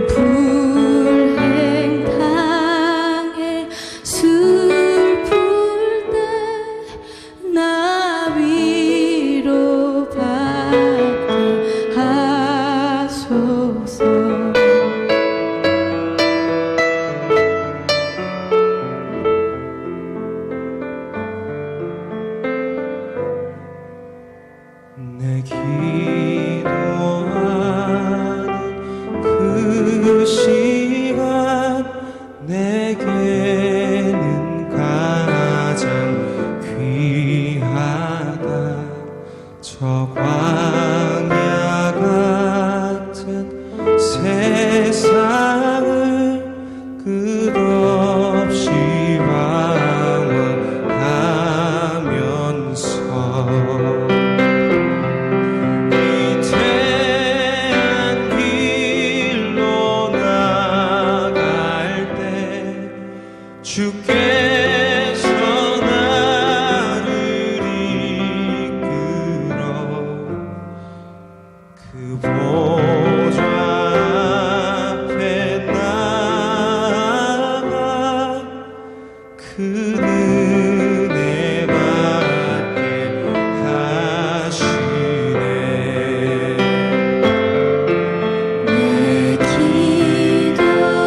불행 당해 슬플 때 나 위로받게 하소서. 내 기도하는 그 시간 내게는 가장 귀하다. 저 광야 같은 세상을 끝없이 방황하면서 주께서 나를 이끌어 그 보좌 앞에 나아가 그 은혜 받게 하시네. 내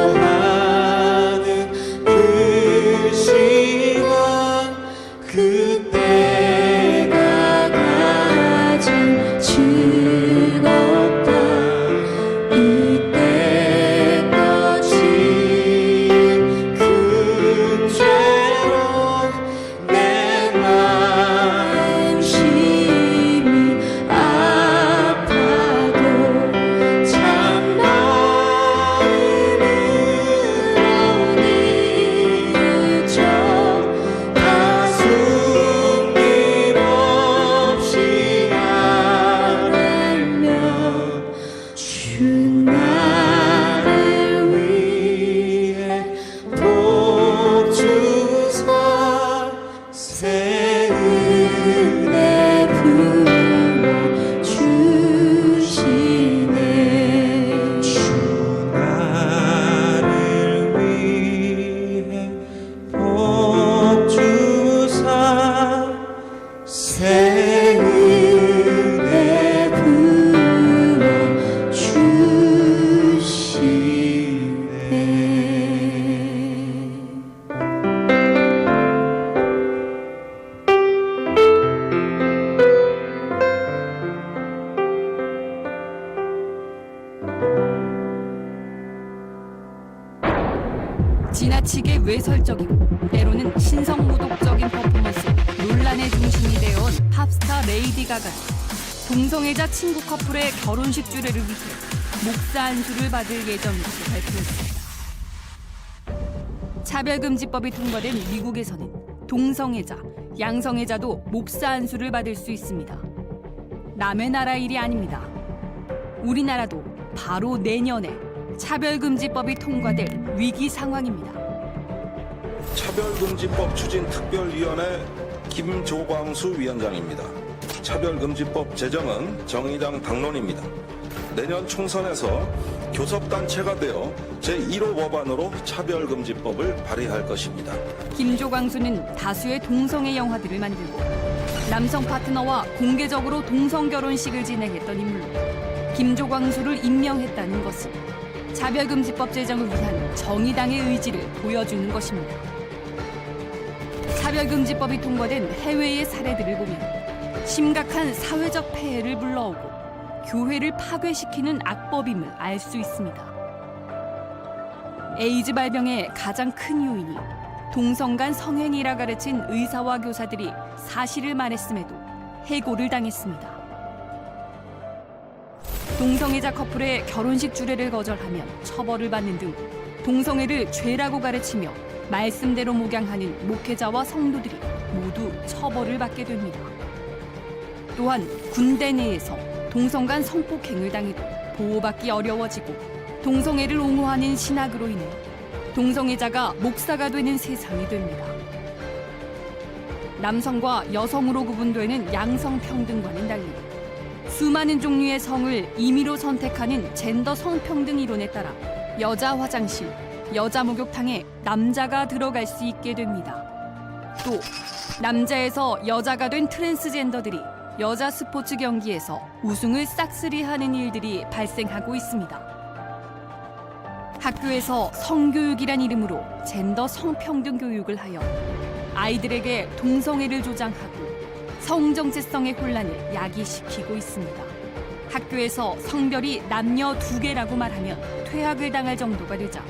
기도하는 그 시간 그때가 가장 즐겁다. 이때까지 큰 죄로 내 마음 심히 아파도 참 마음으로 뉘우쳐 가슴 없이 아뢰며 주 나를 위해 복 주사 새 은혜 부어 주시네. 주 나를 위해 복 주사 새 은혜 부어 주시네. 지나치게 외설적이고 때로는 신성모독적인 퍼포먼스 논란의 중심이 되어온 팝스타 레이디 가가 동성애자 친구 커플의 결혼식 주례를 위해 목사 안수를 받을 예정이라고 발표했습니다. 차별금지법이 통과된 미국에서는 동성애자, 양성애자도 목사 안수를 받을 수 있습니다. 남의 나라 일이 아닙니다. 우리나라도 바로 내년에 차별금지법이 통과될 위기 상황입니다. 차별금지법 추진특별위원회 김조광수 위원장입니다. 차별금지법 제정은 정의당 당론입니다. 내년 총선에서 교섭단체가 되어 제1호 법안으로 차별금지법을 발의할 것입니다. 김조광수는 다수의 동성애 영화들을 만들고 남성 파트너와 공개적으로 동성 결혼식을 진행했던 인물로 김조광수를 임명했다는 것은 차별금지법 제정을 위한 정의당의 의지를 보여주는 것입니다. 차별금지법이 통과된 해외의 사례들을 보면 심각한 사회적 폐해를 불러오고 교회를 파괴시키는 악법임을 알 수 있습니다. 에이즈 발병의 가장 큰 요인이 동성 간 성행위라 가르친 의사와 교사들이 사실을 말했음에도 해고를 당했습니다. 동성애자 커플의 결혼식 주례를 거절하면 처벌을 받는 등 동성애를 죄라고 가르치며 말씀대로 목양하는 목회자와 성도들이 모두 처벌을 받게 됩니다. 또한 군대 내에서 동성 간 성폭행을 당해도 보호받기 어려워지고 동성애를 옹호하는 신학으로 인해 동성애자가 목사가 되는 세상이 됩니다. 남성과 여성으로 구분되는 양성평등과는 달리 수많은 종류의 성을 임의로 선택하는 젠더 성평등 이론에 따라 여자 화장실, 여자 목욕탕에 남자가 들어갈 수 있게 됩니다. 또 남자에서 여자가 된 트랜스젠더들이 여자 스포츠 경기에서 우승을 싹쓸이하는 일들이 발생하고 있습니다. 학교에서 성교육이란 이름으로 젠더 성평등 교육을 하여 아이들에게 동성애를 조장하고 성정체성의 혼란을 야기시키고 있습니다. 학교에서 성별이 남녀 두 개라고 말하면 퇴학을 당할 정도가 되자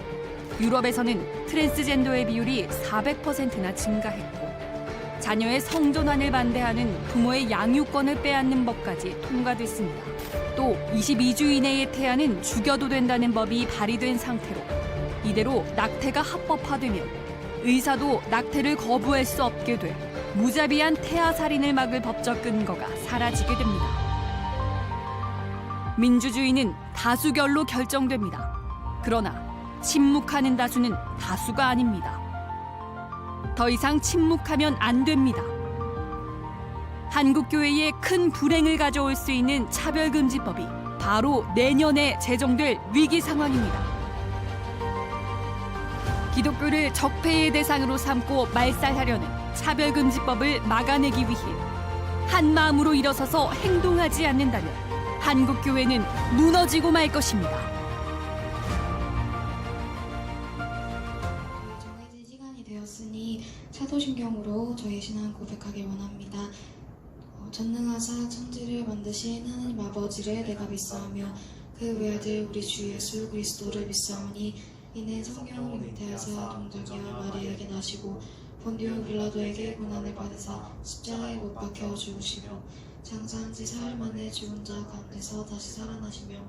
유럽에서는 트랜스젠더의 비율이 400%나 증가했고 자녀의 성전환을 반대하는 부모의 양육권을 빼앗는 법까지 통과됐습니다. 또 22주 이내에 태아는 죽여도 된다는 법이 발의된 상태로 이대로 낙태가 합법화되면 의사도 낙태를 거부할 수 없게 돼 무자비한 태아 살인을 막을 법적 근거가 사라지게 됩니다. 민주주의는 다수결로 결정됩니다. 그러나 침묵하는 다수는 다수가 아닙니다. 더 이상 침묵하면 안 됩니다. 한국교회에 큰 불행을 가져올 수 있는 차별금지법이 바로 내년에 제정될 위기 상황입니다. 기독교를 적폐의 대상으로 삼고 말살하려는 차별금지법을 막아내기 위해 한 마음으로 일어서서 행동하지 않는다면 한국교회는 무너지고 말 것입니다. 정해진 시간이 되었으니 사도신경으로 저의 신앙 고백하길 원합니다. 전능하사 천지를 만드신 하나님 아버지를 내가 믿사오며 그 외아들 우리 주 예수 그리스도를 믿사오니 이는 성령을 잉태하사 동정녀 마리아에게 나시고 본디오 빌라도에게 고난을 받으사 십자가에 못 박혀 죽으시며 장사한 지 사흘 만에 죽은 자 가운데서 다시 살아나시며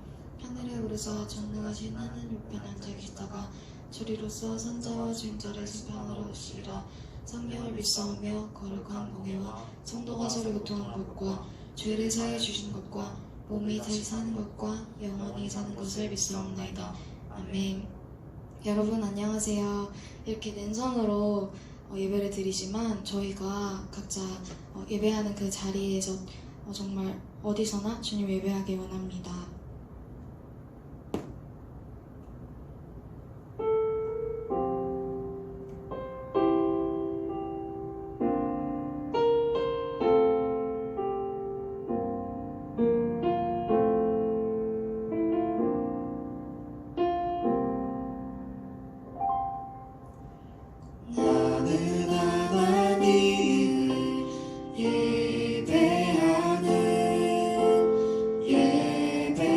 하늘에 오르사 전능하신 하늘 우편에 앉아 계시다가 저리로서 선자와 죄인자를 심판하러 오시리라. 성령을 믿사오며 거룩한 공예와 성도가 서로 교통한 것과 죄를 사해 주신 것과 몸이 다시 사는 것과 영원히 사는 것을 믿사옵나이다. 아멘. 여러분 안녕하세요. 이렇게 랜선으로 예배를 드리지만 저희가 각자 예배하는 그 자리에서 정말 어디서나 주님 예배하길 원합니다. 나는 하나님을 예배하는 예배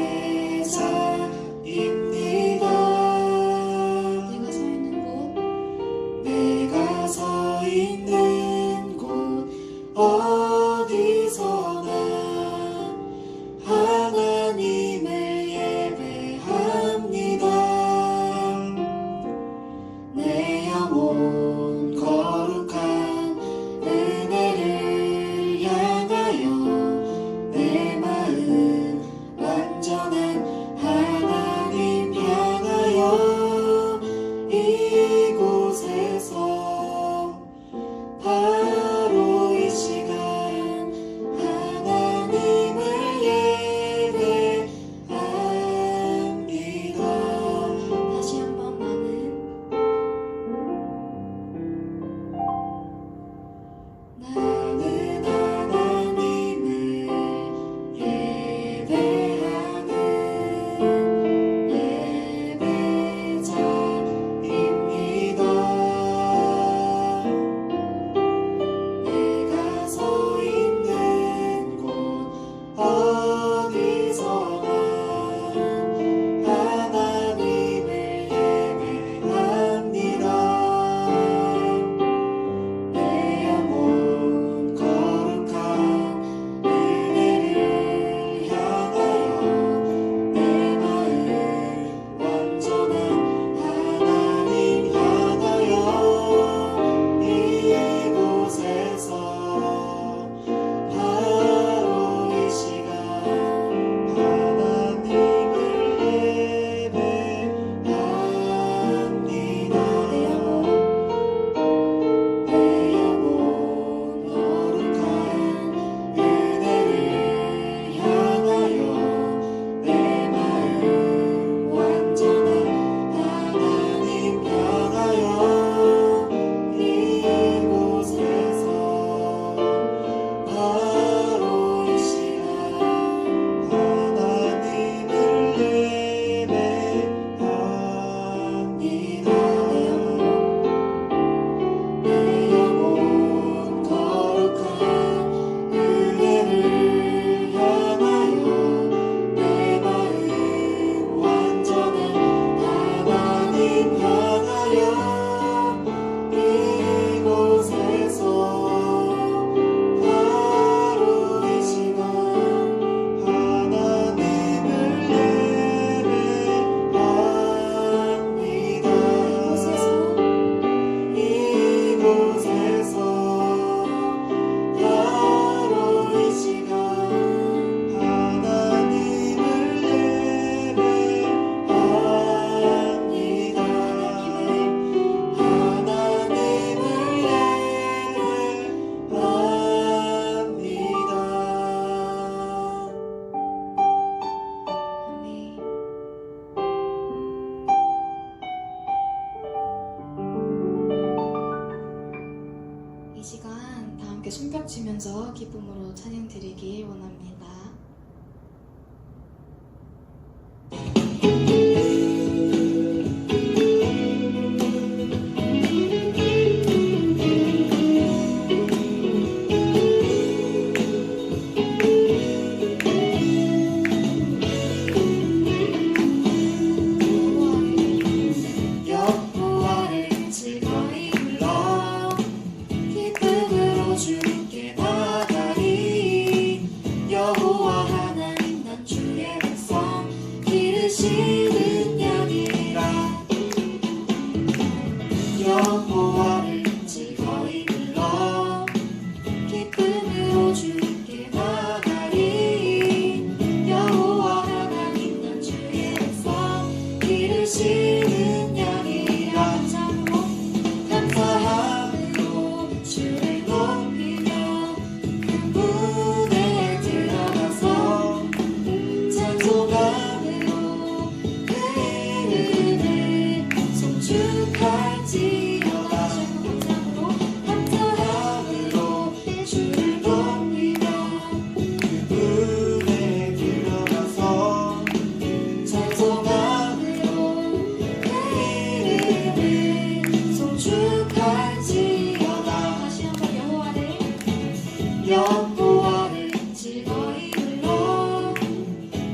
기쁨으로 찬양 드리길 원합니다. 여호와를 즐거이 불러 기쁨으로 주께 나가리. 여호와 하나님 난 주의 백성 기르시는 양이라. 여호와를 즐거이 불러 기쁨으로 주께 나가리. 여호와 하나님 난 주의 백성 기르시는 양이라. 감사함으로 주를 높이며 그분에 들어가서 찬송함으로 그 이름을 송축할지어다. 감사함으로 주를 높이며 그분에 들어가서 찬송함으로 그 이름을 송축할지어다. 다시 한번 여호와를 즐거이 불러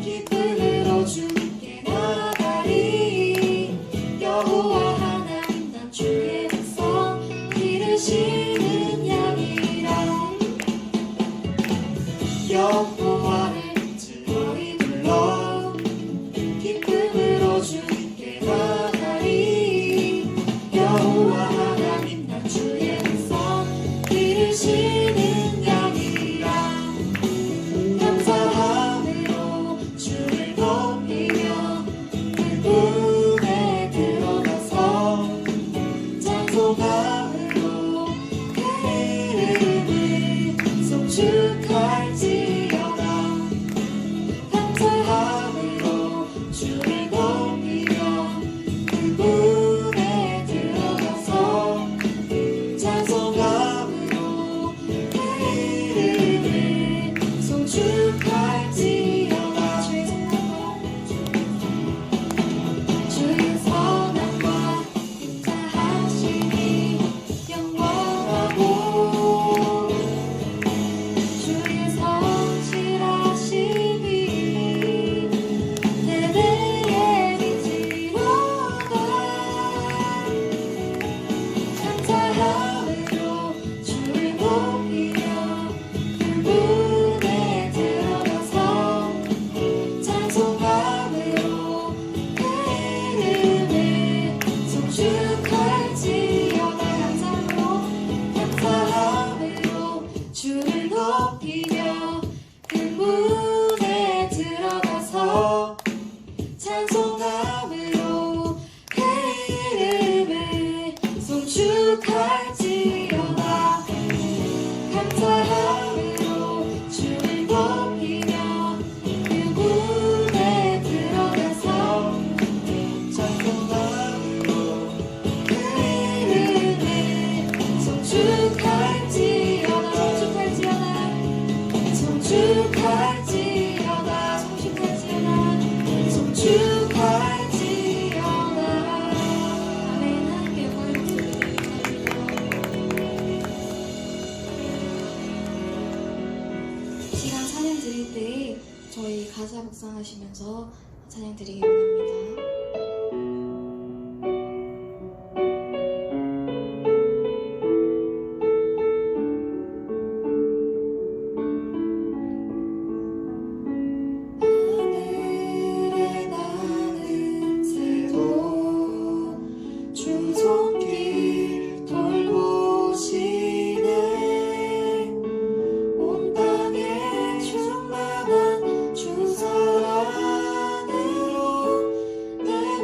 기쁨으로 주께 나가리. 여호와 하나님 난 주의 백성 기르시는 양이라. 여호와를 즐거이 불러 기쁨으로 주께 나가리. 여호와 하나님 난 주의 백성 기르시는 양이라. 감사함으로 주를 높이며 그분에 들어가서 찬송함으로 그 이름을 송축할지어다. 감사함으로 주를 높이며 그분에 들어가서 찬송함으로 그 이름을 송축할지어다. 주의 선함과 인자하심이 영원하고 주의 성실하심이 대대의 빛이로다. 감사함으로 주를 높이며 그분에 들어가서 찬송함으로 그 이름을 송축할지어다. 감사함으로 주를 높이며 그분에 들어가서 찬송함으로 그 이름을 송축할지어다. 감사함으로 주를 높이며 그분에 들어가서 찬송함으로 그 이름을 송축할지어다. 송축할지어다. 송축할지어다. 아멘. 하나님께 영광을 드립니다. 시간 찬양 드릴 때 저희 가사 묵상하시면서 찬양 드리기 원합니다. 하늘에 나는 새도 주 손길 돌보시네. 온 땅에 충만한 주 사랑으로 내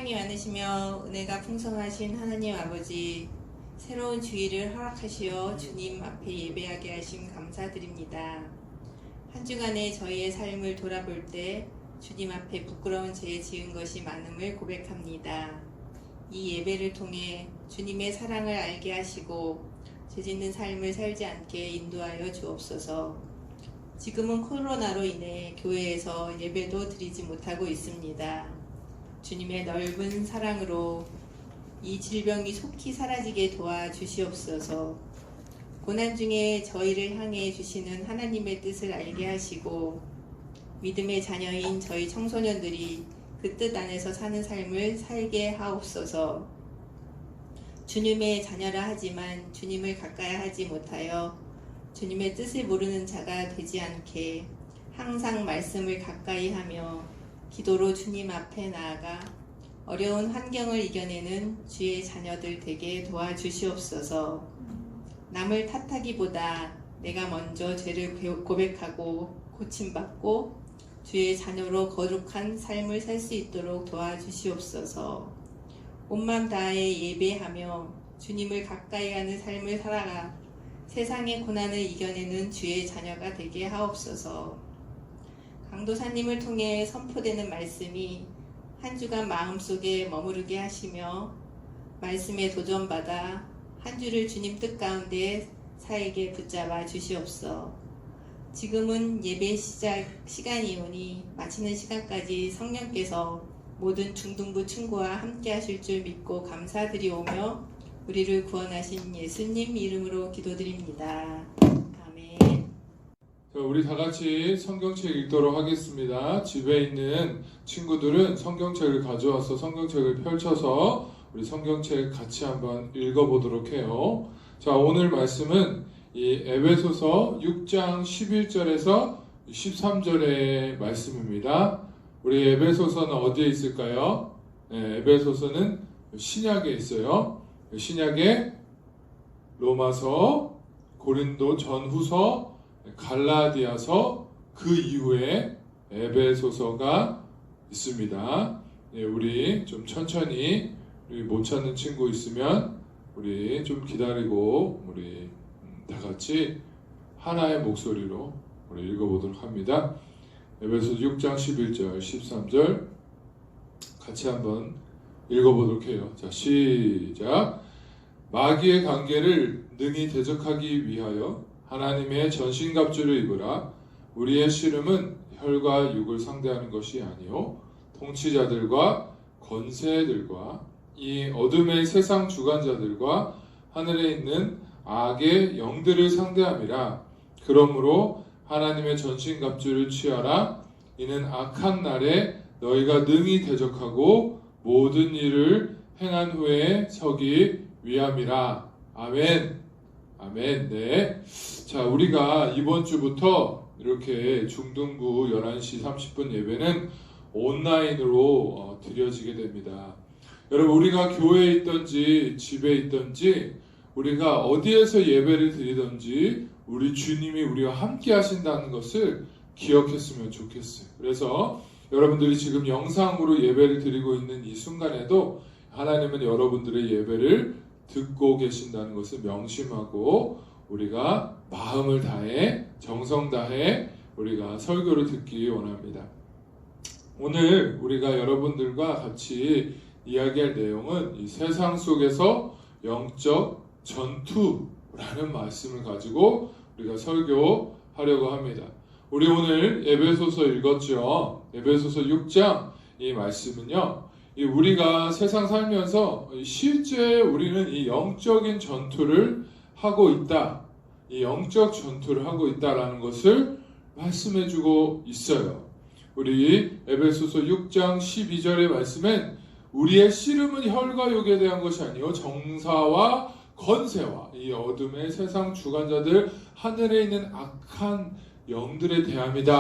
사랑이 많으시며 은혜가 풍성하신 하나님 아버지, 새로운 주일을 허락하시어 주님 앞에 예배하게 하심 감사드립니다. 한 주간의 저희의 삶을 돌아볼 때 주님 앞에 부끄러운 죄 지은 것이 많음을 고백합니다. 이 예배를 통해 주님의 사랑을 알게 하시고 죄 짓는 삶을 살지 않게 인도하여 주옵소서. 지금은 코로나로 인해 교회에서 예배도 드리지 못하고 있습니다. 주님의 넓은 사랑으로 이 질병이 속히 사라지게 도와주시옵소서. 고난 중에 저희를 향해 주시는 하나님의 뜻을 알게 하시고 믿음의 자녀인 저희 청소년들이 그 뜻 안에서 사는 삶을 살게 하옵소서. 주님의 자녀라 하지만 주님을 가까이 하지 못하여 주님의 뜻을 모르는 자가 되지 않게 항상 말씀을 가까이 하며 기도로 주님 앞에 나아가 어려운 환경을 이겨내는 주의 자녀들 되게 도와주시옵소서. 남을 탓하기보다 내가 먼저 죄를 고백하고 고침받고 주의 자녀로 거룩한 삶을 살 수 있도록 도와주시옵소서. 온 맘 다해 예배하며 주님을 가까이 하는 삶을 살아가 세상의 고난을 이겨내는 주의 자녀가 되게 하옵소서. 강도사님을 통해 선포되는 말씀이 한 주간 마음속에 머무르게 하시며 말씀에 도전받아 한 주를 주님 뜻 가운데 살게 붙잡아 주시옵소서. 지금은 예배 시작 시간이오니 마치는 시간까지 성령께서 모든 중등부 친구와 함께 하실 줄 믿고 감사드리오며 우리를 구원하신 예수님 이름으로 기도드립니다. 아멘. 자, 우리 다 같이 성경책 읽도록 하겠습니다. 집에 있는 친구들은 성경책을 가져와서 성경책을 펼쳐서 우리 성경책 같이 한번 읽어보도록 해요. 자, 오늘 말씀은 이 에베소서 6장 11절에서 13절의 말씀입니다. 우리 에베소서는 어디에 있을까요? 네, 에베소서는 신약에 있어요. 신약에 로마서, 고린도 전후서, 갈라디아서, 그 이후에 에베소서가 있습니다. 네, 우리 좀 천천히 우리 못 찾는 친구 있으면 우리 좀 기다리고 우리 다 같이 하나의 목소리로 우리 읽어보도록 합니다. 에베소서 6장 11절, 13절 같이 한번 읽어보도록 해요. 자, 시작. 마귀의 관계를 능히 대적하기 위하여 하나님의 전신갑주를 입으라. 우리의 씨름은 혈과 육을 상대하는 것이 아니요 통치자들과 권세들과 이 어둠의 세상 주관자들과 하늘에 있는 악의 영들을 상대함이라. 그러므로 하나님의 전신갑주를 취하라. 이는 악한 날에 너희가 능히 대적하고 모든 일을 행한 후에 서기 위함이라. 아멘. 아멘. 네. 자, 우리가 이번 주부터 이렇게 중등부 11시 30분 예배는 온라인으로 드려지게 됩니다. 여러분, 우리가 교회에 있든지 집에 있든지 우리가 어디에서 예배를 드리든지 우리 주님이 우리와 함께 하신다는 것을 기억했으면 좋겠어요. 그래서 여러분들이 지금 영상으로 예배를 드리고 있는 이 순간에도 하나님은 여러분들의 예배를 듣고 계신다는 것을 명심하고 우리가 마음을 다해 정성 다해 우리가 설교를 듣기 원합니다. 오늘 우리가 여러분들과 같이 이야기할 내용은 이 세상 속에서 영적 전투라는 말씀을 가지고 우리가 설교하려고 합니다. 우리 오늘 에베소서 읽었죠. 에베소서 6장 이 말씀은요, 우리가 세상 살면서 실제 우리는 이 영적인 전투를 하고 있다, 이 영적 전투를 하고 있다라는 것을 말씀해주고 있어요. 우리 에베소서 6장 12절의 말씀엔 우리의 씨름은 혈과 육에 대한 것이 아니요 정사와 권세와 이 어둠의 세상 주관자들 하늘에 있는 악한 영들에 대함이다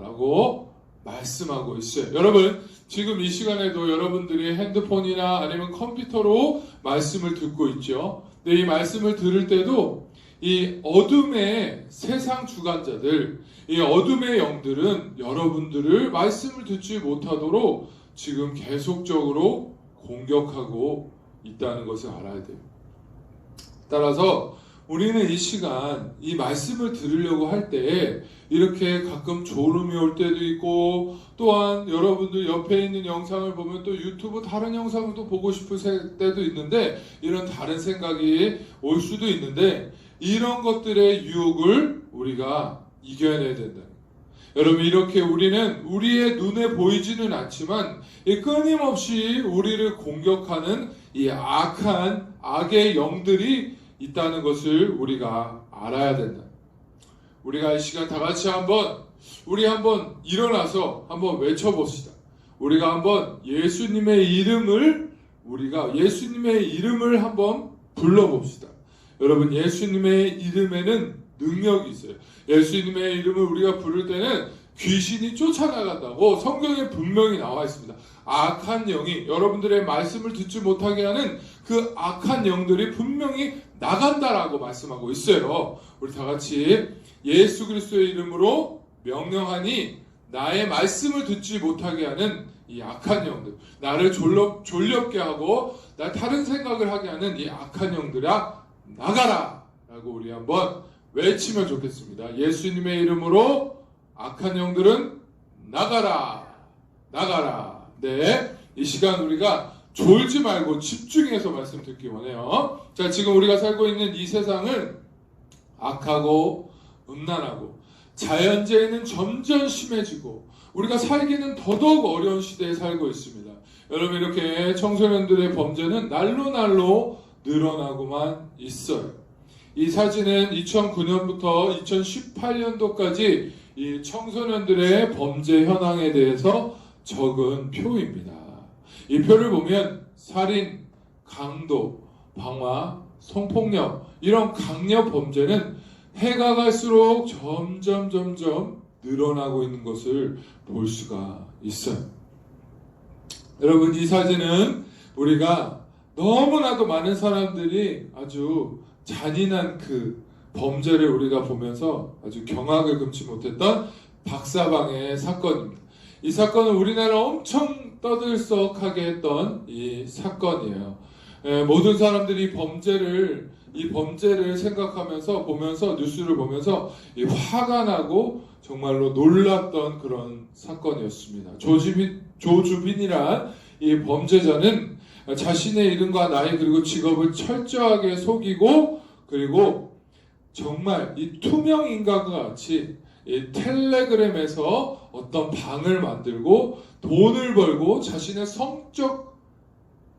라고 말씀하고 있어요. 여러분, 지금 이 시간에도 여러분들이 핸드폰이나 아니면 컴퓨터로 말씀을 듣고 있죠. 근데 이 말씀을 들을 때도 이 어둠의 세상 주관자들, 이 어둠의 영들은 여러분들을 말씀을 듣지 못하도록 지금 계속적으로 공격하고 있다는 것을 알아야 돼요. 따라서 우리는 이 시간 이 말씀을 들으려고 할 때 이렇게 가끔 졸음이 올 때도 있고, 또한 여러분들 옆에 있는 영상을 보면 또 유튜브 다른 영상을 또 보고 싶을 때도 있는데, 이런 다른 생각이 올 수도 있는데, 이런 것들의 유혹을 우리가 이겨내야 된다. 여러분, 이렇게 우리는 우리의 눈에 보이지는 않지만 끊임없이 우리를 공격하는 이 악한 악의 영들이 있다는 것을 우리가 알아야 된다. 우리가 이 시간 다 같이 한번 일어나서 한번 외쳐봅시다. 우리가 한번 예수님의 이름을 한번 불러봅시다. 여러분, 예수님의 이름에는 능력이 있어요. 예수님의 이름을 우리가 부를 때는 귀신이 쫓아나간다고 성경에 분명히 나와 있습니다. 악한 영이, 여러분들의 말씀을 듣지 못하게 하는 그 악한 영들이 분명히 나간다라고 말씀하고 있어요. 우리 다 같이 예수 그리스도의 이름으로 명령하니 나의 말씀을 듣지 못하게 하는 이 악한 영들, 나를 졸렵게 하고 나 다른 생각을 하게 하는 이 악한 영들아, 나가라! 라고 우리 한번 외치면 좋겠습니다. 예수님의 이름으로 악한 영들은 나가라! 나가라! 네, 이 시간 우리가 졸지 말고 집중해서 말씀 듣기 원해요. 자, 지금 우리가 살고 있는 이 세상은 악하고 음란하고 자연재해는 점점 심해지고 우리가 살기는 더더욱 어려운 시대에 살고 있습니다. 여러분, 이렇게 청소년들의 범죄는 날로 늘어나고만 있어요. 이 사진은 2009년부터 2018년도까지 이 청소년들의 범죄 현황에 대해서 적은 표입니다. 이 표를 보면 살인, 강도, 방화, 성폭력, 이런 강력 범죄는 해가 갈수록 점점 늘어나고 있는 것을 볼 수가 있어요. 여러분, 이 사진은 우리가 너무나도 많은 사람들이 아주 잔인한 그 범죄를 우리가 보면서 아주 경악을 금치 못했던 박사방의 사건입니다. 이 사건은 우리나라 엄청 떠들썩하게 했던 이 사건이에요. 모든 사람들이 이 범죄를 생각하면서 보면서 뉴스를 보면서 화가 나고 정말로 놀랐던 그런 사건이었습니다. 조주빈이란 이 범죄자는 자신의 이름과 나이 그리고 직업을 철저하게 속이고, 그리고 정말 이 투명 인간과 같이 이 텔레그램에서 어떤 방을 만들고 돈을 벌고 자신의 성적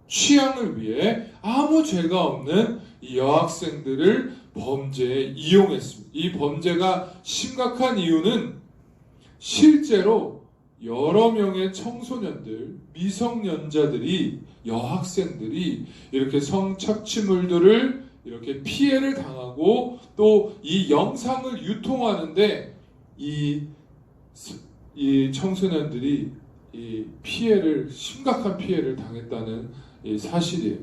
취향을 위해 아무 죄가 없는 이 여학생들을 범죄에 이용했습니다. 이 범죄가 심각한 이유는 실제로 여러 명의 청소년들, 미성년자들이, 여학생들이 이렇게 성착취물들을 이렇게 피해를 당하고 또 이 영상을 유통하는데 이 청소년들이 이 심각한 피해를 당했다는 이 사실이에요.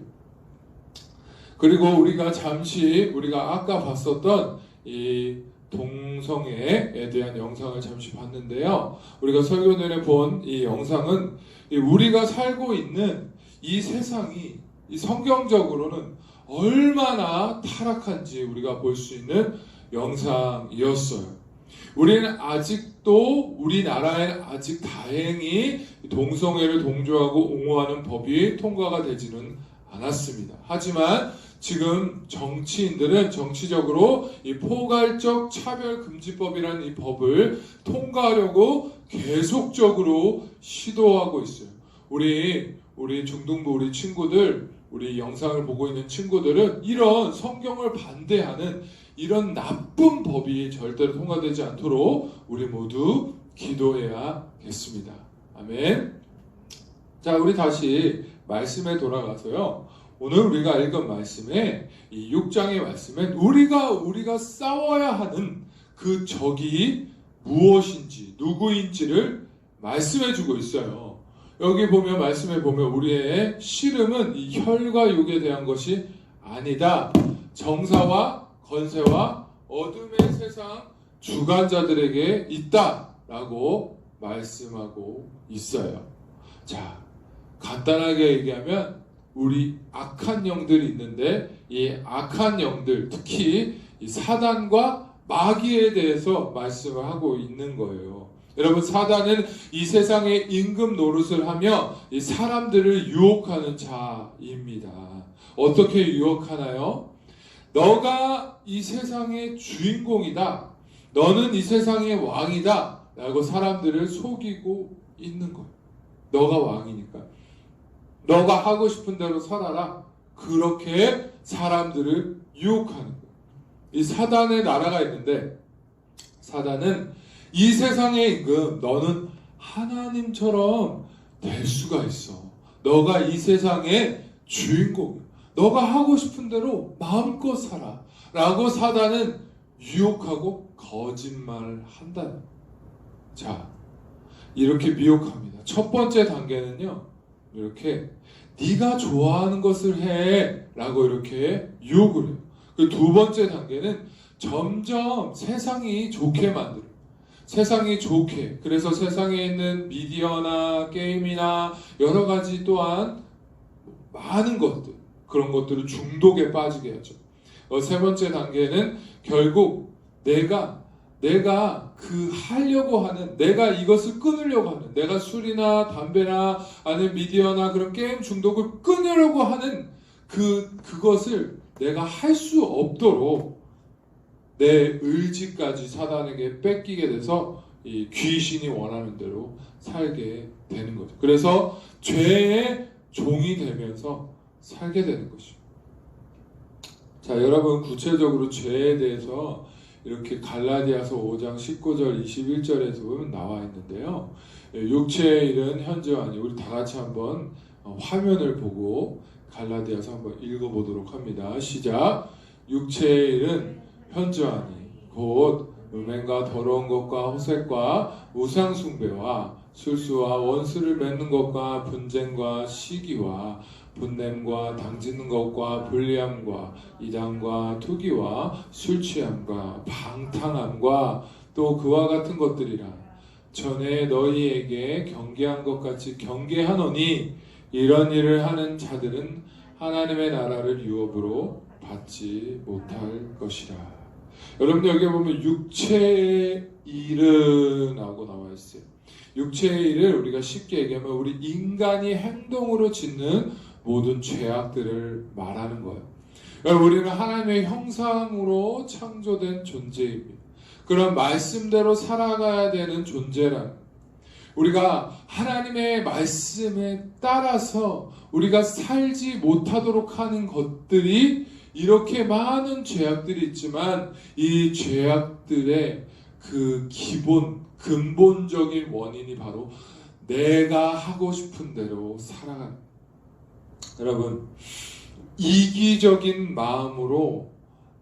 그리고 우리가 아까 봤었던 이 동성애에 대한 영상을 잠시 봤는데요. 우리가 설교 내내 본 이 영상은 우리가 살고 있는 이 세상이 이 성경적으로는 얼마나 타락한지 우리가 볼 수 있는 영상이었어요. 우리나라에 아직 다행히 동성애를 동조하고 옹호하는 법이 통과가 되지는 않았습니다. 하지만 지금 정치인들은 정치적으로 이 포괄적 차별금지법이라는 이 법을 통과하려고 계속적으로 시도하고 있어요. 우리 중등부 우리 친구들, 우리 영상을 보고 있는 친구들은 이런 성경을 반대하는 이런 나쁜 법이 절대로 통과되지 않도록 우리 모두 기도해야겠습니다. 아멘. 자, 우리 다시 말씀에 돌아가서요. 오늘 우리가 읽은 말씀에 이 6장의 말씀엔 우리가 싸워야 하는 그 적이 무엇인지 누구인지를 말씀해주고 있어요. 여기 보면 말씀에 보면 우리의 씨름은 이 혈과 육에 대한 것이 아니다. 정사와 권세와 어둠의 세상 주관자들에게 있다라고 말씀하고 있어요. 자, 간단하게 얘기하면 우리 악한 영들이 있는데 이 악한 영들, 특히 이 사단과 마귀에 대해서 말씀을 하고 있는 거예요. 여러분, 사단은 이 세상의 임금 노릇을 하며 이 사람들을 유혹하는 자입니다. 어떻게 유혹하나요? 너가 이 세상의 주인공이다. 너는 이 세상의 왕이다. 라고 사람들을 속이고 있는 거예요. 너가 왕이니까. 너가 하고 싶은 대로 살아라. 그렇게 사람들을 유혹하는 거예요. 이 사단의 나라가 있는데, 사단은 이 세상의 임금, 너는 하나님처럼 될 수가 있어. 너가 이 세상의 주인공이야. 너가 하고 싶은 대로 마음껏 살아. 라고 사단은 유혹하고 거짓말을 한다는 거예요. 자, 이렇게 미혹합니다. 첫 번째 단계는요, 이렇게 네가 좋아하는 것을 해 라고 이렇게 유혹을 해요. 그 두 번째 단계는 점점 세상이 좋게 만들어요. 세상이 좋게. 그래서 세상에 있는 미디어나 게임이나 여러 가지 또한 많은 것들, 그런 것들을 중독에 빠지게 하죠. 세 번째 단계는 결국 내가 그 하려고 하는, 내가 이것을 끊으려고 하는, 내가 술이나 담배나 아니면 미디어나 그런 게임 중독을 끊으려고 하는 그것을 내가 할 수 없도록 내 의지까지 사단에게 뺏기게 돼서 이 귀신이 원하는 대로 살게 되는 거죠. 그래서 죄의 종이 되면서 살게 되는 것이죠. 자, 여러분, 구체적으로 죄에 대해서 이렇게 갈라디아서 5장 19절 21절에서 보면 나와 있는데요. 육체의 일은 현저하니, 우리 다 같이 한번 화면을 보고 갈라디아서 한번 읽어보도록 합니다. 시작. 육체의 일은 현저하니 곧 음행과 더러운 것과 호색과 우상숭배와 술수와 원수를 맺는 것과 분쟁과 시기와 분냄과 당짓는 것과 불리함과 이단과 투기와 술취함과 방탕함과 또 그와 같은 것들이라. 전에 너희에게 경계한 것 같이 경계하노니 이런 일을 하는 자들은 하나님의 나라를 유업으로 받지 못할 것이라. 여러분, 여기 보면 육체의 일은 하고 나와 있어요. 육체의 일을 우리가 쉽게 얘기하면 우리 인간이 행동으로 짓는 모든 죄악들을 말하는 거예요. 우리는 하나님의 형상으로 창조된 존재입니다. 그런 말씀대로 살아가야 되는 존재란, 우리가 하나님의 말씀에 따라서 우리가 살지 못하도록 하는 것들이 이렇게 많은 죄악들이 있지만, 이 죄악들의 그 근본적인 원인이 바로 내가 하고 싶은 대로 살아가는. 여러분, 이기적인 마음으로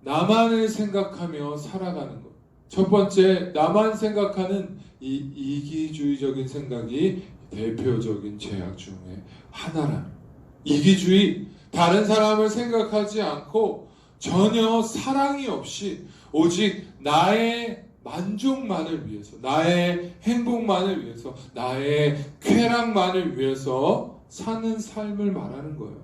나만을 생각하며 살아가는 것. 첫 번째, 나만 생각하는 이 이기주의적인 생각이 대표적인 죄악 중에 하나라는. 이기주의, 다른 사람을 생각하지 않고 전혀 사랑이 없이 오직 나의 만족만을 위해서, 나의 행복만을 위해서, 나의 쾌락만을 위해서 사는 삶을 말하는 거예요.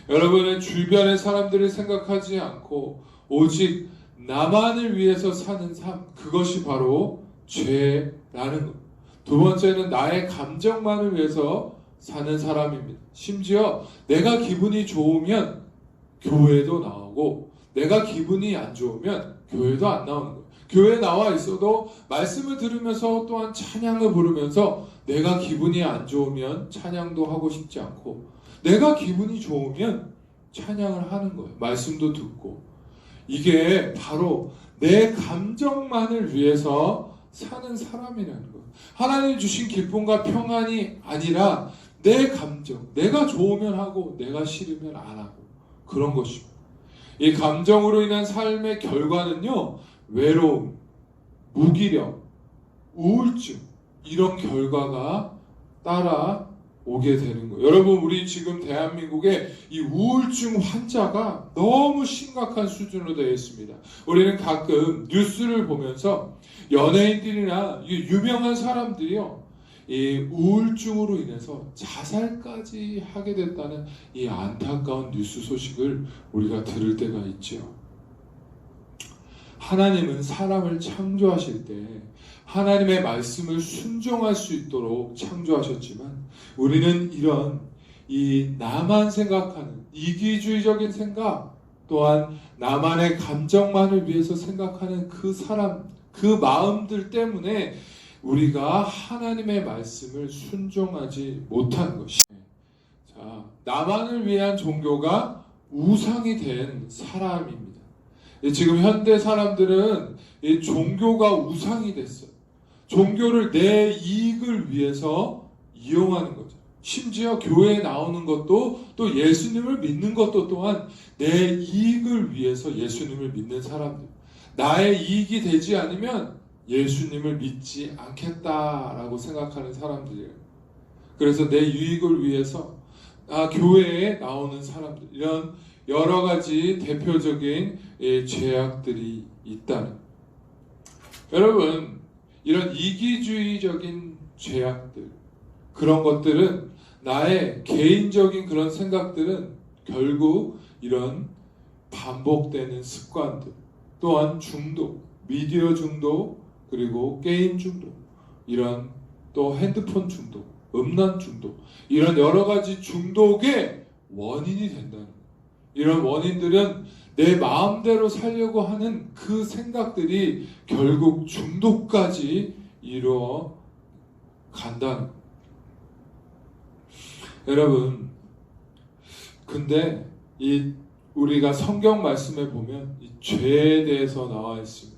여러분의 주변의 사람들을 생각하지 않고 오직 나만을 위해서 사는 삶, 그것이 바로 죄라는 것. 두 번째는 나의 감정만을 위해서 사는 사람입니다. 심지어 내가 기분이 좋으면 교회도 나오고, 내가 기분이 안 좋으면 교회도 안 나오는 거예요. 교회에 나와 있어도 말씀을 들으면서 또한 찬양을 부르면서 내가 기분이 안 좋으면 찬양도 하고 싶지 않고, 내가 기분이 좋으면 찬양을 하는 거예요. 말씀도 듣고. 이게 바로 내 감정만을 위해서 사는 사람이라는 거예요. 하나님 주신 기쁨과 평안이 아니라 내 감정, 내가 좋으면 하고 내가 싫으면 안 하고, 그런 것입니다. 이 감정으로 인한 삶의 결과는요, 외로움, 무기력, 우울증, 이런 결과가 따라오게 되는 거예요. 여러분, 우리 지금 대한민국에 이 우울증 환자가 너무 심각한 수준으로 되어 있습니다. 우리는 가끔 뉴스를 보면서 연예인들이나 유명한 사람들이요, 이 우울증으로 인해서 자살까지 하게 됐다는 이 안타까운 뉴스 소식을 우리가 들을 때가 있죠. 하나님은 사람을 창조하실 때 하나님의 말씀을 순종할 수 있도록 창조하셨지만 우리는 이런 이 나만 생각하는 이기주의적인 생각 또한 나만의 감정만을 위해서 생각하는 그 사람, 그 마음들 때문에 우리가 하나님의 말씀을 순종하지 못한 것이 자, 나만을 위한 종교가 우상이 된 사람입니다. 지금 현대 사람들은 이 종교가 우상이 됐어요. 종교를 내 이익을 위해서 이용하는 거죠. 심지어 교회에 나오는 것도 또 예수님을 믿는 것도 또한 내 이익을 위해서 예수님을 믿는 사람들. 나의 이익이 되지 않으면 예수님을 믿지 않겠다라고 생각하는 사람들이에요. 그래서 내 유익을 위해서 교회에 나오는 사람들, 이런 여러 가지 대표적인 죄악들이 있다는. 여러분, 이런 이기주의적인 죄악들, 그런 것들은 나의 개인적인 그런 생각들은 결국 이런 반복되는 습관들, 또한 중독, 미디어 중독, 그리고 게임 중독, 이런 또 핸드폰 중독, 음란 중독, 이런 여러 가지 중독의 원인이 된다는 거예요. 이런 원인들은 내 마음대로 살려고 하는 그 생각들이 결국 중독까지 이루어 간다는 거예요. 여러분, 근데 우리가 성경 말씀에 보면 이 죄에 대해서 나와 있습니다.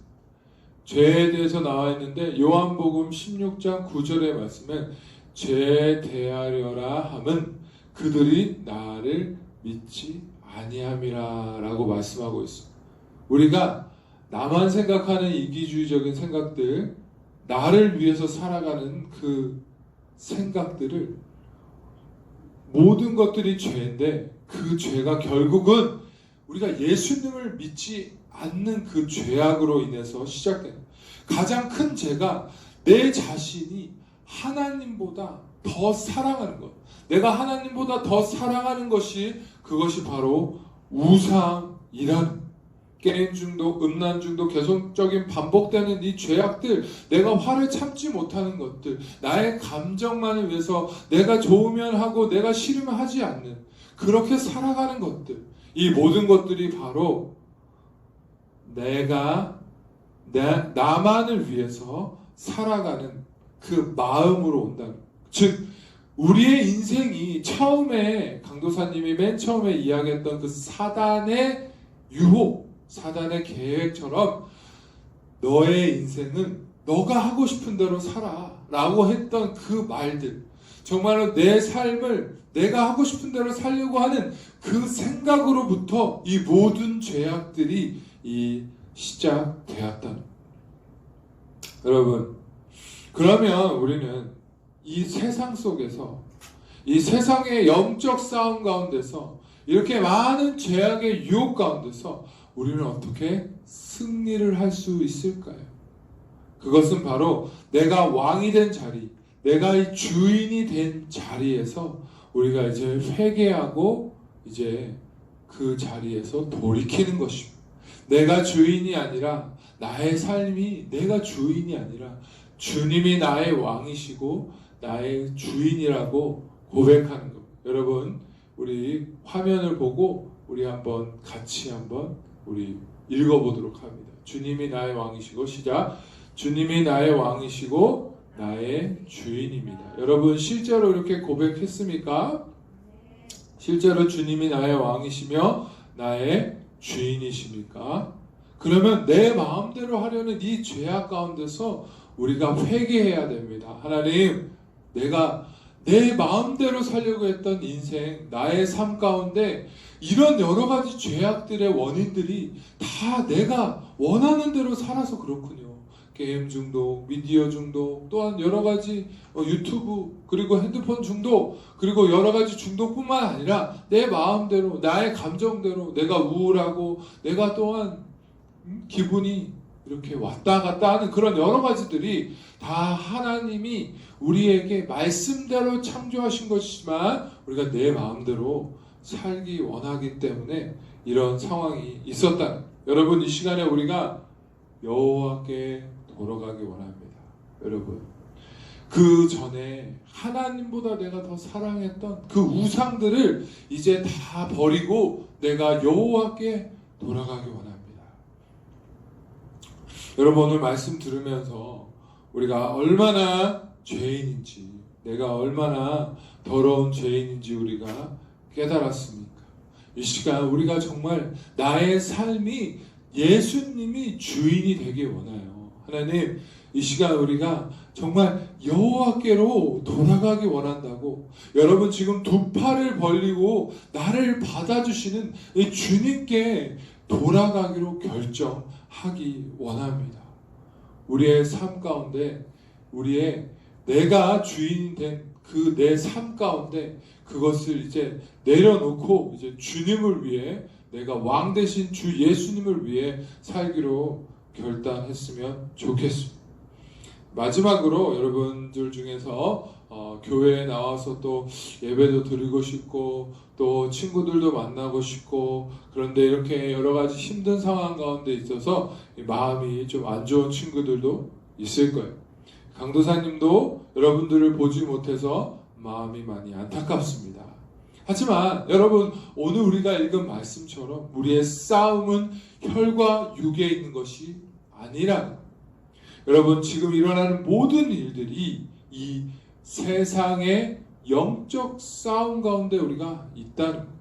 죄에 대해서 나와 있는데 요한복음 16장 9절의 말씀에 죄 대하려라 함은 그들이 나를 믿지 아니함이라 라고 말씀하고 있어요. 우리가 나만 생각하는 이기주의적인 생각들, 나를 위해서 살아가는 그 생각들을 모든 것들이 죄인데 그 죄가 결국은 우리가 예수님을 믿지 않는 그 죄악으로 인해서 시작되는 가장 큰 죄가 내 자신이 하나님보다 더 사랑하는 것. 내가 하나님보다 더 사랑하는 것이 그것이 바로 우상이라는 게임 중독, 음란 중독, 계속적인 반복되는 이 죄악들, 내가 화를 참지 못하는 것들, 나의 감정만을 위해서 내가 좋으면 하고 내가 싫으면 하지 않는 그렇게 살아가는 것들, 이 모든 것들이 바로 나만을 위해서 살아가는 그 마음으로 온다는 거예요. 즉 우리의 인생이 처음에 강도사님이 맨 처음에 이야기했던 그 사단의 유혹, 사단의 계획처럼 너의 인생은 너가 하고 싶은 대로 살아 라고 했던 그 말들, 정말로 내 삶을 내가 하고 싶은 대로 살려고 하는 그 생각으로부터 이 모든 죄악들이 시작되었다는. 여러분, 그러면 우리는 이 세상 속에서, 이 세상의 영적 싸움 가운데서, 이렇게 많은 죄악의 유혹 가운데서 우리는 어떻게 승리를 할 수 있을까요? 그것은 바로 내가 왕이 된 자리, 내가 이 주인이 된 자리에서 우리가 이제 회개하고 이제 그 자리에서 돌이키는 것입니다. 내가 주인이 아니라, 나의 삶이 내가 주인이 아니라 주님이 나의 왕이시고 나의 주인이라고 고백하는 겁니다. 여러분, 우리 화면을 보고 우리 같이 우리 읽어보도록 합니다. 주님이 나의 왕이시고, 시작. 주님이 나의 왕이시고 나의 주인입니다. 여러분, 실제로 이렇게 고백했습니까? 실제로 주님이 나의 왕이시며 나의 주인이십니까? 그러면 내 마음대로 하려는 이 죄악 가운데서 우리가 회개해야 됩니다. 하나님, 내가 내 마음대로 살려고 했던 인생, 나의 삶 가운데 이런 여러 가지 죄악들의 원인들이 다 내가 원하는 대로 살아서 그렇군요. 게임 중독, 미디어 중독, 또한 여러 가지 유튜브, 그리고 핸드폰 중독, 그리고 여러 가지 중독뿐만 아니라 내 마음대로, 나의 감정대로 내가 우울하고 내가 또한 기분이 이렇게 왔다 갔다 하는 그런 여러 가지들이 다 하나님이 우리에게 말씀대로 창조하신 것이지만 우리가 내 마음대로 살기 원하기 때문에 이런 상황이 있었다는, 여러분 이 시간에 우리가 여호와께 돌아가기 원합니다. 여러분 그 전에 하나님보다 내가 더 사랑했던 그 우상들을 이제 다 버리고 내가 여호와께 돌아가기 원합니다. 여러분 오늘 말씀 들으면서 우리가 얼마나 죄인인지, 내가 얼마나 더러운 죄인인지 우리가 깨달았습니까? 이 시간 우리가 정말 나의 삶이 예수님이 주인이 되길 원해요. 하나님 이 시간 우리가 정말 여호와께로 돌아가기 원한다고, 여러분 지금 두 팔을 벌리고 나를 받아주시는 이 주님께 돌아가기로 결정하기 원합니다. 우리의 삶 가운데, 우리의 내가 주인이 된 그 내 삶 가운데 그것을 이제 내려놓고 이제 주님을 위해, 내가 왕 되신 주 예수님을 위해 살기로 결단했으면 좋겠습니다. 마지막으로 여러분들 중에서 교회에 나와서 또 예배도 드리고 싶고 또 친구들도 만나고 싶고, 그런데 이렇게 여러 가지 힘든 상황 가운데 있어서 마음이 좀 안 좋은 친구들도 있을 거예요. 강도사님도 여러분들을 보지 못해서 마음이 많이 안타깝습니다. 하지만 여러분 오늘 우리가 읽은 말씀처럼 우리의 싸움은 혈과 육에 있는 것이 아니라, 여러분 지금 일어나는 모든 일들이 이 세상의 영적 싸움 가운데 우리가 있다는 거예요.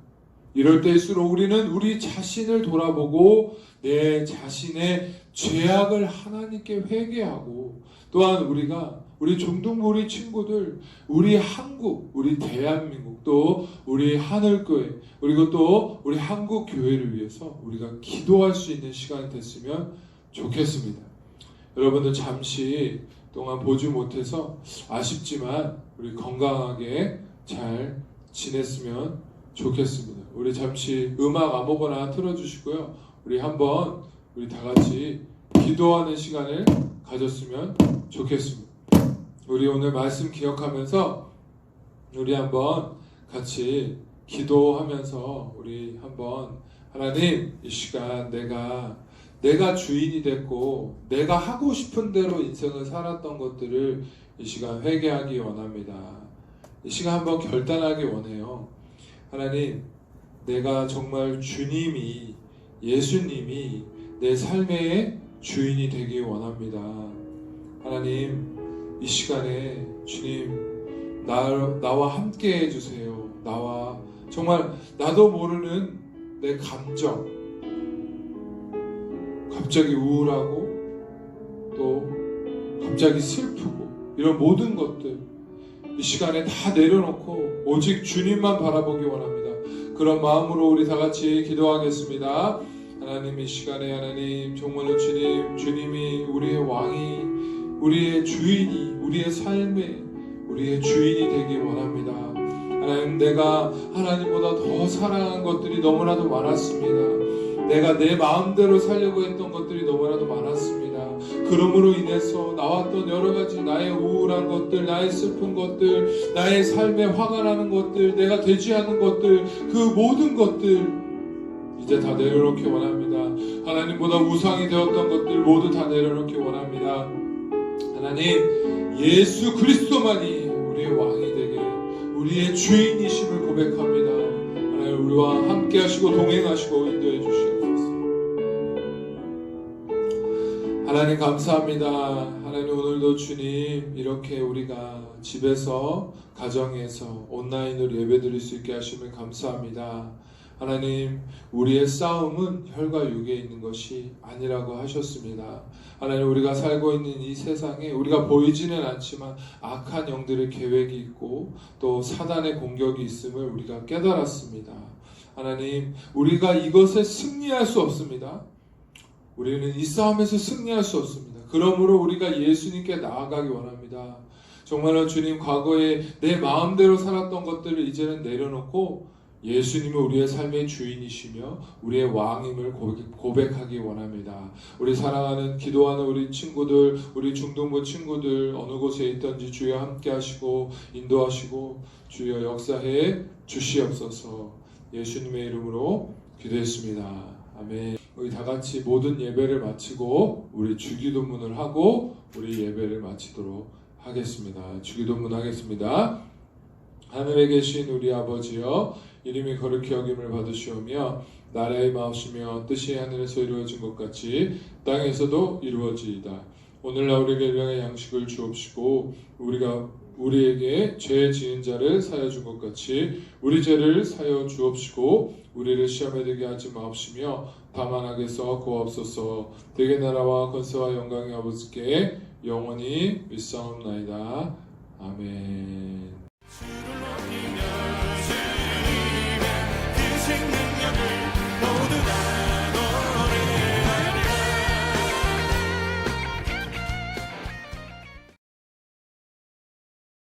이럴 때일수록 우리는 우리 자신을 돌아보고 내 자신의 죄악을 하나님께 회개하고, 또한 우리 중등부리 친구들, 우리 한국, 우리 대한민국, 또 우리 하늘교회, 그리고 또 우리 한국 교회를 위해서 우리가 기도할 수 있는 시간이 됐으면 좋겠습니다. 여러분들 잠시 동안 보지 못해서 아쉽지만 우리 건강하게 잘 지냈으면 좋겠습니다. 우리 잠시 음악 아무거나 틀어주시고요. 우리 한번 우리 다 같이 기도하는 시간을 가졌으면 좋겠습니다. 우리 오늘 말씀 기억하면서 우리 한번 같이 기도하면서 우리 한번, 하나님 이 시간 내가 주인이 됐고 내가 하고 싶은 대로 인생을 살았던 것들을 이 시간 회개하기 원합니다. 이 시간 한번 결단하기 원해요. 하나님 내가 정말 주님이, 예수님이 내 삶의 주인이 되기 원합니다. 하나님 이 시간에 주님 나와 함께 해주세요. 나와 정말 나도 모르는 내 감정, 갑자기 우울하고 또 갑자기 슬프고 이런 모든 것들 이 시간에 다 내려놓고 오직 주님만 바라보기 원합니다. 그런 마음으로 우리 다 같이 기도하겠습니다. 하나님 이 시간에 하나님 정말로 주님이 우리의 왕이, 우리의 주인이, 우리의 삶의 우리의 주인이 되기 원합니다. 하나님 내가 하나님보다 더 사랑한 것들이 너무나도 많았습니다. 내가 내 마음대로 살려고 했던 것들이 너무나도 많았습니다. 그러므로 인해서 나왔던 여러 가지 나의 우울한 것들, 나의 슬픈 것들, 나의 삶에 화가 나는 것들, 내가 되지 않은 것들, 그 모든 것들 이제 다 내려놓기 원합니다. 하나님보다 우상이 되었던 것들 모두 다 내려놓기 원합니다. 하나님 예수 그리스도만이 우리의 왕이 되게, 우리의 주인이심을 고백합니다. 하나님 우리와 함께 하시고 동행하시고 인도해 주시옵소서. 하나님 감사합니다. 하나님 오늘도 주님 이렇게 우리가 집에서, 가정에서 온라인으로 예배드릴 수 있게 하시면 감사합니다. 하나님 우리의 싸움은 혈과 육에 있는 것이 아니라고 하셨습니다. 하나님 우리가 살고 있는 이 세상에 우리가 보이지는 않지만 악한 영들의 계획이 있고 또 사단의 공격이 있음을 우리가 깨달았습니다. 하나님 우리가 이것에 승리할 수 없습니다. 우리는 이 싸움에서 승리할 수 없습니다. 그러므로 우리가 예수님께 나아가기 원합니다. 정말로 주님 과거에 내 마음대로 살았던 것들을 이제는 내려놓고 예수님은 우리의 삶의 주인이시며 우리의 왕임을 고백하기 원합니다. 우리 사랑하는 기도하는 우리 친구들, 우리 중동부 친구들 어느 곳에 있든지 주여 함께 하시고 인도하시고 주여 역사해 주시옵소서. 예수님의 이름으로 기도했습니다. 아멘. 우리 다 같이 모든 예배를 마치고 우리 주기도문을 하고 우리 예배를 마치도록 하겠습니다. 주기도문 하겠습니다. 하늘에 계신 우리 아버지여, 이름이 거룩히 여김을 받으시오며 나라의 마옵시며 뜻이 하늘에서 이루어진 것 같이 땅에서도 이루어지이다. 오늘날 우리에게 일용의 양식을 주옵시고 우리에게 죄 지은 자를 사여 준 것 같이 우리 죄를 사여 주옵시고 우리를 시험에 들게 하지 마옵시며 다만 악에서 구하옵소서. 대개 나라와 권세와 영광이 아버지께 영원히 일사옵나이다. 아멘.